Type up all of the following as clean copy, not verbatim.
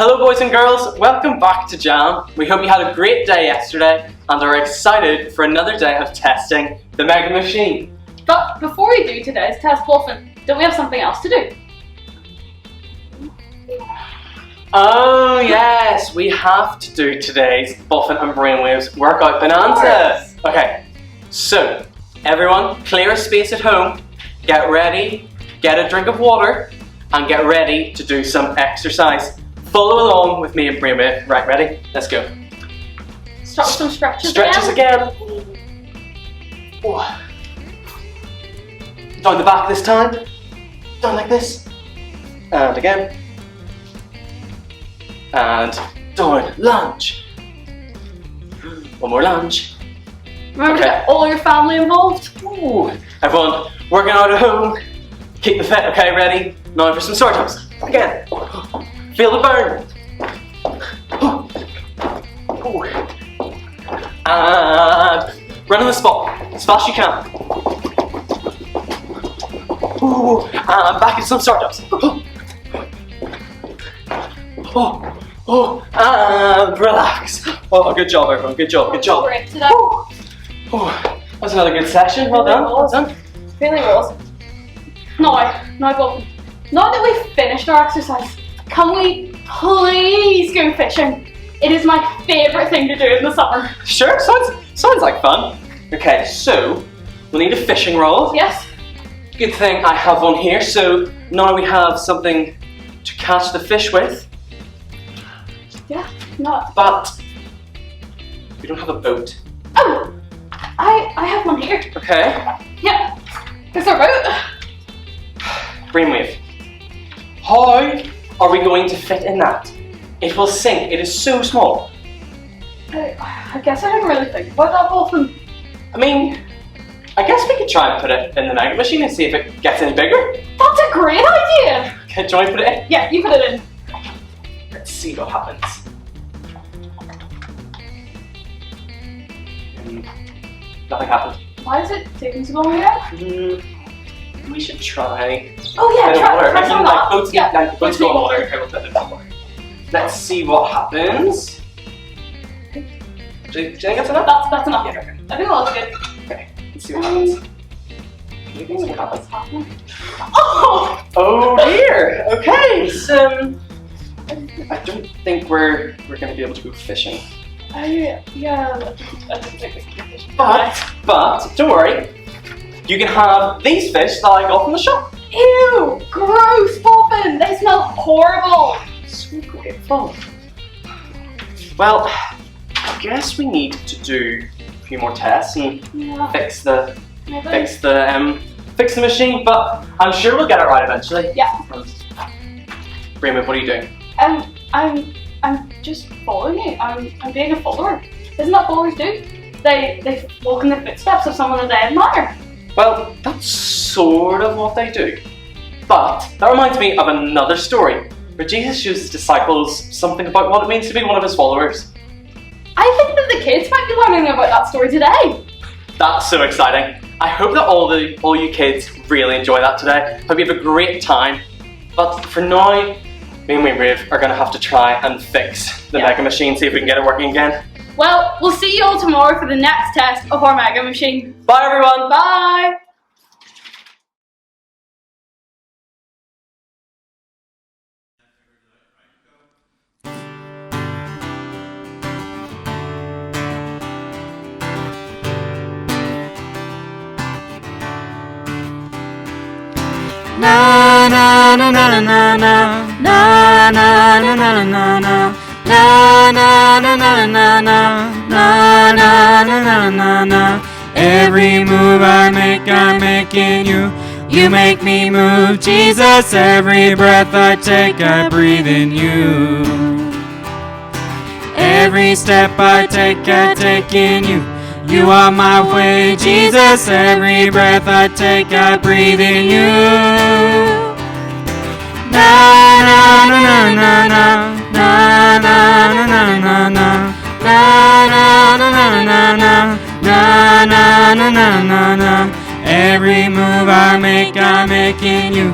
Hello boys and girls, welcome back to Jam. We hope you had a great day yesterday and are excited for another day of testing the Mega Machine. But before we do today's test, Wolfen, don't we have something else to do? Oh yes, we have to do today's Buffin and Brainwaves Workout Bonanza. Okay, so everyone clear a space at home, get ready, get a drink of water and get ready to do some exercise. Follow along with me and Brainwave. Right, ready? Let's go. Start with some stretches again. Oh. Down the back this time. Down like this. And again. And down. Lunge. One more lunge. Remember to get all your family involved. Ooh. Everyone working out at home. Keep the fit. Okay, ready? Now for some sword jumps. Again. Feel the burn. Ooh. And run on the spot as fast as you can. Ooh. And back into some sword jumps. And relax. Oh, good job, everyone. Good job. Good job. Great today. That's another good session. Well done. Well done. Really was. Now, Wolfen, now that we've finished our exercise, can we please go fishing? It is my favourite thing to do in the summer. Sure, sounds like fun. Okay, so we'll need a fishing rod. Yes. Good thing I have one here, so now we have something to catch the fish with. Yeah, no. But we don't have a boat. Oh, I have one here. Okay. Yeah, there's our boat. Brainwave. How are we going to fit in that? It will sink. It is so small. I guess I didn't really think about that, Wolfen. I mean, I guess we could try and put it in the Mega Machine and see if it gets any bigger. That's a great idea. Okay, do you want me to put it in? Yeah, you put it in. Let's see what happens. Nothing happened. Why is it taking so long again? We should try. Oh yeah, try some of that. Boats go in water. Okay, we'll put it in water. Let's see what happens. Do you think that's enough? That's enough. Yeah, okay. I think that's good. Okay, let's see what happens. You think what happens? Oh! Oh dear. Okay, so I don't think we're gonna be able to go fishing. Yeah, I don't think we can go fishing. But don't worry. You can have these fish that I got from the shop. Ew! Gross, Wolfen! They smell horrible! So great fun. Well, I guess we need to do a few more tests and fix the machine, but I'm sure we'll get it right eventually. Yeah. Brainwave, what are you doing? I'm just following you. I'm being a follower. Isn't that followers do? They walk in the footsteps of someone that they admire. Well, that's sort of what they do. But that reminds me of another story where Jesus shows his disciples something about what it means to be one of his followers. I think that the kids might be learning about that story today. That's so exciting. I hope that all you kids really enjoy that today. Hope you have a great time. But for now, me and Brainwave are going to have to try and fix the Mega Machine, see if we can get it working again. Well, we'll see you all tomorrow for the next test of our Mega Machine. Bye everyone! Bye! Na na na na na na na na na na na na na. Na na na na na na na na na na na. Every move I make, I'm making you. You make me move, Jesus. Every breath I take, I breathe in you. Every step I take in you. You are my way, Jesus. Every breath I take, I breathe in you. Na na na na na. Na na na na na na na na na na na na na na na na. Every move I make, I'm making you.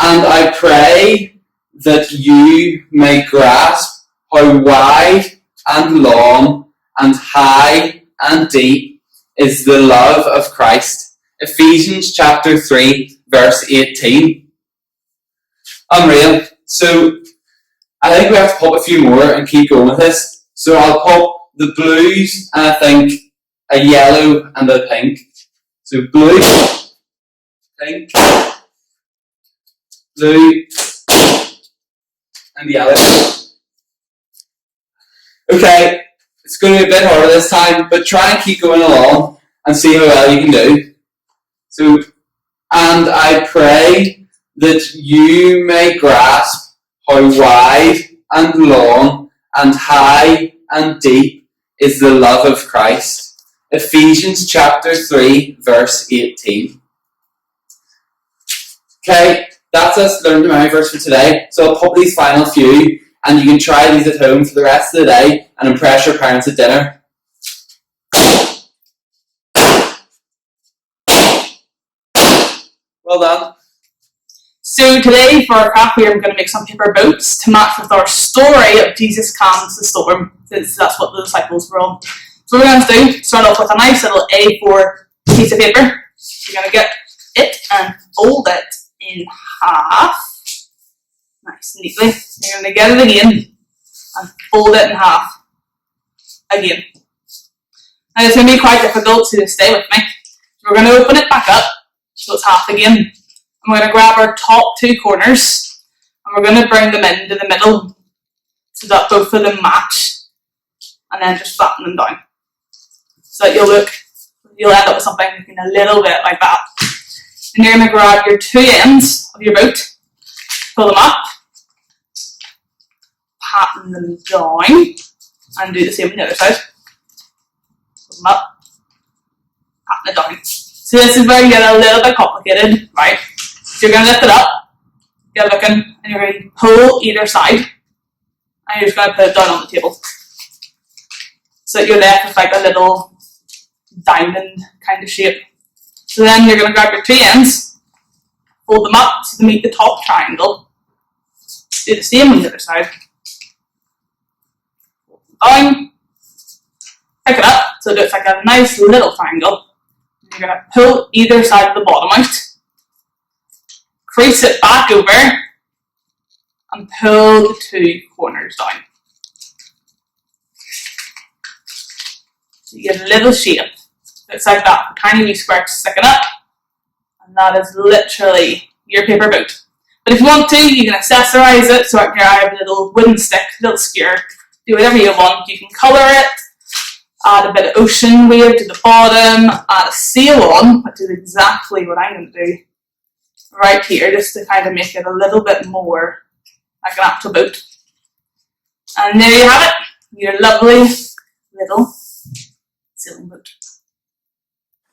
And I pray that you may grasp how wide and long and high and deep is the love of Christ. Ephesians chapter 3, verse 18. Unreal. So I think we have to pop a few more and keep going with this. So I'll pop the blues and I think a yellow and a pink. So blue, pink, blue, and yellow. Okay, it's going to be a bit harder this time, but try and keep going along and see how well you can do. So, and I pray that you may grasp how wide and long and high and deep is the love of Christ. Ephesians chapter 3, verse 18. Okay, that's us learning the memory verse for today. So I'll pop these final few, and you can try these at home for the rest of the day and impress your parents at dinner. Well done. So today for our craft we're going to make some paper boats to match with our story of Jesus calms the storm, since that's what the disciples were on. So what we're going to do, start off with a nice little A4 piece of paper. You're going to get it and fold it in half, nice and neatly. You're going to get it again and fold it in half again. Now it's going to be quite difficult, so just stay with me. So we're going to open it back up so it's half again. And we're going to grab our top two corners and we're going to bring them into the middle so that both of them match, and then just flatten them down. So that you'll end up with something looking a little bit like that. And you're going to grab your two ends of your boat, pull them up, pattern them down, and do the same on the other side. Pull them up, pattern it down. So this is where you get a little bit complicated, right? So you're going to lift it up, get looking, and you're going to pull either side, and you're just going to put it down on the table. So that you're left with like a little diamond kind of shape. So then you're going to grab your two ends, fold them up so they meet the top triangle. Do the same on the other side. Down, pick it up so it looks like a nice little triangle. And you're going to pull either side of the bottom out, crease it back over, and pull the two corners down. So you get a little shape. Looks like that, a tiny wee square sticking up, and that is literally your paper boat. But if you want to, you can accessorize it, so I have a little wooden stick, a little skewer, do whatever you want. You can colour it, add a bit of ocean wave to the bottom, add a sail on, which is exactly what I'm going to do right here, just to kind of make it a little bit more like an actual boat. And there you have it, your lovely little sailing boat.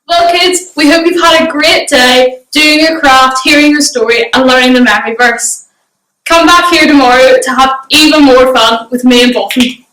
Well, kids, we hope you've had a great day doing your craft, hearing your story, and learning the memory verse. Come back here tomorrow to have even more fun with me and Bolton.